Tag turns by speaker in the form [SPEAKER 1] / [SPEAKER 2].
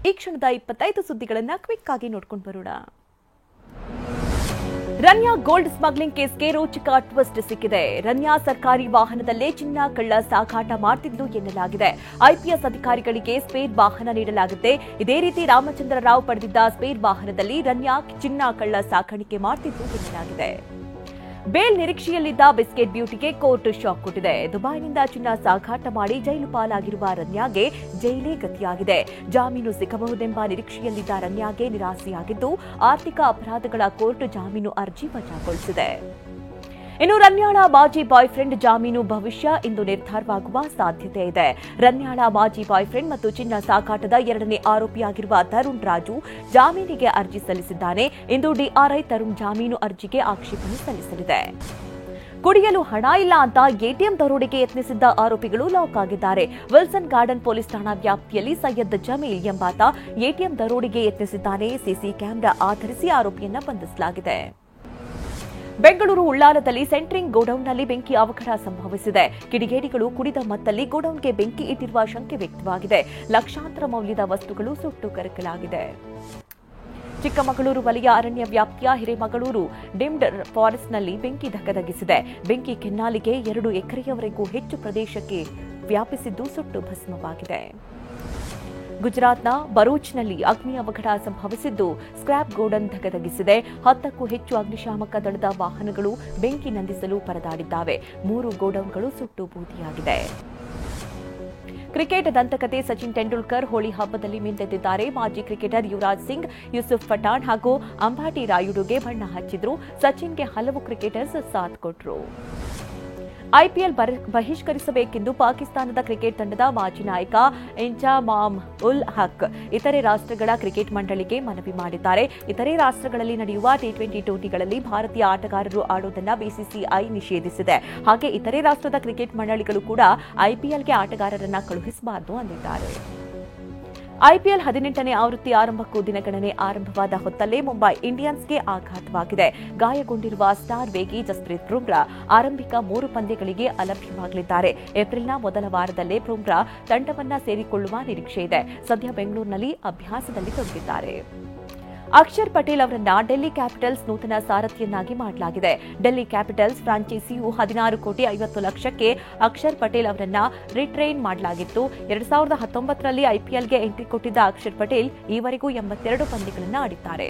[SPEAKER 1] ಈ ಕ್ಷಣದ 25 ಸುದ್ದಿಗಳನ್ನು ಕ್ವಿಕ್ ಆಗಿ ನೋಡ್ಕೊಂಡು ಬರೋಣ. ರನ್ಯಾ ಗೋಲ್ಡ್ ಸ್ಮಗ್ಲಿಂಗ್ ಕೇಸ್ಗೆ ರೋಚಕ ಟ್ವಿಸ್ಟ್ ಸಿಕ್ಕಿದೆ. ರನ್ಯಾ ಸರ್ಕಾರಿ ವಾಹನದಲ್ಲೇ ಚಿನ್ನ ಕಳ್ಳ ಸಾಗಾಟ ಮಾಡ್ತಿದ್ದು ಎನ್ನಲಾಗಿದೆ. ಐಪಿಎಸ್ ಅಧಿಕಾರಿಗಳಿಗೆ ಸ್ಪೇರ್ ವಾಹನ ನೀಡಲಾಗುತ್ತೆ. ಇದೇ ರೀತಿ ರಾಮಚಂದ್ರ ರಾವ್ ಪಡೆದಿದ್ದ ಸ್ಪೇರ್ ವಾಹನದಲ್ಲಿ ರನ್ಯಾ ಚಿನ್ನ ಕಳ್ಳ ಸಾಗಾಣಿಕೆ ಮಾಡ್ತಿದ್ದು ಎನ್ನಲಾಗಿದೆ. ಬೇಲ್ ನಿರೀಕ್ಷೆಯಲ್ಲಿದ್ದ ಬಿಸ್ಕೆಟ್ ಬ್ಯೂಟಿಗೆ ಕೋರ್ಟ್ ಶಾಕ್ ಕೊಟ್ಟಿದೆ. ದುಬೈನಿಂದ ಚಿನ್ನ ಸಾಗಾಟ ಮಾಡಿ ಜೈಲು ಪಾಲಾಗಿರುವ ರನ್ಯಾಗೆ ಜೈಲೇ ಗತಿಯಾಗಿದೆ. ಜಾಮೀನು ಸಿಗಬಹುದೆಂಬ ನಿರೀಕ್ಷೆಯಲ್ಲಿದ್ದ ರನ್ಯಾಗೆ ನಿರಾಸೆಯಾಗಿದ್ದು ಆರ್ಥಿಕ ಅಪರಾಧಗಳ ಕೋರ್ಟ್ ಜಾಮೀನು ಅರ್ಜಿ ವಜಾಗೊಳಿಸಿದೆ. ಇನ್ನು ರನ್ಯಾಳ ಮಾಜಿ ಬಾಯ್ ಫ್ರೆಂಡ್ ಜಾಮೀನು ಭವಿಷ್ಯ ಇಂದು ನಿರ್ಧಾರವಾಗುವ ಸಾಧ್ಯತೆ ಇದೆ. ರನ್ಯಾಳ ಮಾಜಿ ಬಾಯ್ ಫ್ರೆಂಡ್ ಮತ್ತು ಚಿನ್ನ ಸಾಗಾಟದ 2ನೇ ಆರೋಪಿಯಾಗಿರುವ ತರುಣ್ ರಾಜು ಜಾಮೀನಿಗೆ ಅರ್ಜಿ ಸಲ್ಲಿಸಿದ್ದಾನೆ. ಇಂದು ಡಿಆರ್ಐ ತರುಣ್ ಜಾಮೀನು ಅರ್ಜಿಗೆ ಆಕ್ಷೇಪಣೆ ಸಲ್ಲಿಸಲಿದೆ. ಕುಡಿಯಲು ಹಣ ಇಲ್ಲ ಅಂತ ಎಟಿಎಂ ದರೋಡೆಗೆ ಯತ್ನಿಸಿದ್ದ ಆರೋಪಿಗಳು ಲಾಕ್ ಆಗಿದ್ದಾರೆ. ವಿಲ್ಸನ್ ಗಾರ್ಡನ್ ಪೊಲೀಸ್ ಠಾಣಾ ವ್ಯಾಪ್ತಿಯಲ್ಲಿ ಸೈಯದ್ ಜಮೀಲ್ ಎಂಬಾತ ಎಟಿಎಂ ದರೋಡೆಗೆ ಯತ್ನಿಸಿದ್ದಾನೆ. ಸಿಸಿ ಕ್ಯಾಮೆರಾ ಆಧರಿಸಿ ಆರೋಪಿಯನ್ನ ಬಂಧಿಸಲಾಗಿದೆ. ಬೆಂಗಳೂರು ಉಳ್ಳಾಲದಲ್ಲಿ ಸೆಂಟ್ರಿಂಗ್ ಗೋಡೌನ್ನಲ್ಲಿ ಬೆಂಕಿ ಅವಘಡ ಸಂಭವಿಸಿದೆ. ಕಿಡಿಗೇಡಿಗಳು ಕುಡಿದ ಮತ್ತಲ್ಲಿ ಗೋಡೌನ್ಗೆ ಬೆಂಕಿ ಇಟ್ಟಿರುವ ಶಂಕೆ ವ್ಯಕ್ತವಾಗಿದೆ. ಲಕ್ಷಾಂತರ ಮೌಲ್ಯದ ವಸ್ತುಗಳು ಸುಟ್ಟು ಕರಕಲಾಗಿದೆ. ಚಿಕ್ಕಮಗಳೂರು ವಲಯ ಅರಣ್ಯ ವ್ಯಾಪ್ತಿಯ ಹಿರೇಮಗಳೂರು ಡಿಮ್ಡ್ ಫಾರೆಸ್ಟ್ನಲ್ಲಿ ಬೆಂಕಿ ಧಗಧಗಿಸಿದೆ. ಬೆಂಕಿ ಕೆನ್ನಾಲಿಗೆ 2 ಎಕರೆಯವರೆಗೂ ಹೆಚ್ಚು ಪ್ರದೇಶಕ್ಕೆ ವ್ಯಾಪಿಸಿದ್ದು ಸುಟ್ಟು ಭಸ್ಮವಾಗಿದೆ. ಗುಜರಾತ್ನ ಬರೂಚ್ನಲ್ಲಿ ಅಗ್ನಿ ಅವಘಡ ಸಂಭವಿಸಿದ್ದು ಸ್ಕ್ರಾಪ್ ಗೋಡನ್ ಧಗಧಗಿಸಿದೆ. 10ಕ್ಕೂ ಹೆಚ್ಚು ಅಗ್ನಿಶಾಮಕ ದಳದ ವಾಹನಗಳು ಬೆಂಕಿ ನಂದಿಸಲು ಪರದಾಡಿದ್ದಾವೆ. 3 ಗೋಡೌನ್ಗಳು ಸುಟ್ಟು ಬೂದಿಯಾಗಿದೆ. ಕ್ರಿಕೆಟ್ ದಂತಕತೆ ಸಚಿನ್ ತೆಂಡೂಲ್ಕರ್ ಹೋಳಿ ಹಬ್ಬದಲ್ಲಿ ಮಿಂದೆದ್ದಿದ್ದಾರೆ. ಮಾಜಿ ಕ್ರಿಕೆಟರ್ ಯುವರಾಜ್ ಸಿಂಗ್, ಯೂಸುಫ್ ಪಠಾಣ್ ಹಾಗೂ ಅಂಬಾಟಿ ರಾಯುಡುಗೆ ಬಣ್ಣ ಹಚ್ಚಿದ್ರು. ಸಚಿನ್ಗೆ ಹಲವು ಕ್ರಿಕೆಟರ್ಸ್ ಸಾಥ್ ಕೊಟ್ರು. ಐಪಿಎಲ್ ಬಹಿಷ್ಕರಿಸಬೇಕೆಂದು ಪಾಕಿಸ್ತಾನದ ಕ್ರಿಕೆಟ್ ತಂಡದ ಮಾಜಿ ನಾಯಕ ಇಂಜಮಾಮ್ ಉಲ್ ಹಕ್ ಇತರೆ ರಾಷ್ಟ್ರಗಳ ಕ್ರಿಕೆಟ್ ಮಂಡಳಿಗೆ ಮನವಿ ಮಾಡಿದ್ದಾರೆ. ಇತರೆ ರಾಷ್ಟ್ರಗಳಲ್ಲಿ ನಡೆಯುವ ಟಿ20 ಟೂರ್ನಿಗಳಲ್ಲಿ ಭಾರತೀಯ ಆಟಗಾರರು ಆಡುವುದನ್ನು ಬಿಸಿಸಿಐ ನಿಷೇಧಿಸಿದೆ. ಹಾಗೆ ಇತರೆ ರಾಷ್ಟ್ರದ ಕ್ರಿಕೆಟ್ ಮಂಡಳಿಗಳು ಕೂಡ ಐಪಿಎಲ್ಗೆ ಆಟಗಾರರನ್ನ ಕಳುಹಿಸಬಾರದು ಅಂದಿದ್ದಾರೆ. ಐಪಿಎಲ್ 18ನೇ ಆವೃತ್ತಿ ಆರಂಭಕ್ಕೂ ದಿನಗಣನೆ ಆರಂಭವಾದ ಹೊತ್ತಲ್ಲೇ ಮುಂಬೈ ಇಂಡಿಯನ್ಸ್ಗೆ ಆಘಾತವಾಗಿದೆ. ಗಾಯಗೊಂಡಿರುವ ಸ್ಟಾರ್ ವೇಗಿ ಜಸ್ಪ್ರೀತ್ ಬುಮ್ರಾ ಆರಂಭಿಕ 3 ಪಂದ್ಯಗಳಿಗೆ ಅಲಭ್ಯವಾಗಲಿದ್ದಾರೆ. ಏಪ್ರಿಲ್ನ ಮೊದಲ ವಾರದಲ್ಲೇ ಬುಮ್ರಾ ತಂಡವನ್ನ ಸೇರಿಕೊಳ್ಳುವ ನಿರೀಕ್ಷೆ ಇದೆ. ಸದ್ಯ ಬೆಂಗಳೂರಿನಲ್ಲಿ ಅಭ್ಯಾಸದಲ್ಲಿ ತೊಡಗಿದ್ದಾರೆ. ಅಕ್ಷರ್ ಪಟೇಲ್ ಅವರನ್ನ ಡೆಲ್ಲಿ ಕ್ಯಾಪಿಟಲ್ಸ್ ನೂತನ ಸಾರಥಿಯನ್ನಾಗಿ ಮಾಡಲಾಗಿದೆ. ಡೆಲ್ಲಿ ಕ್ಯಾಪಿಟಲ್ಸ್ ಫ್ರಾಂಚೈಸಿಯು 16 ಕೋಟಿ 50 ಲಕ್ಷಕ್ಕೆ ಅಕ್ಷರ್ ಪಟೇಲ್ ಅವರನ್ನ ರಿಟ್ರೈನ್ ಮಾಡಲಾಗಿತ್ತು. 2019ರಲ್ಲಿ ಐಪಿಎಲ್ಗೆ ಎಂಟ್ರಿ ಕೊಟ್ಟಿದ್ದ ಅಕ್ಷರ್ ಪಟೇಲ್ ಈವರೆಗೂ 82 ಪಂದ್ಯಗಳನ್ನು ಆಡಿದ್ದಾರೆ.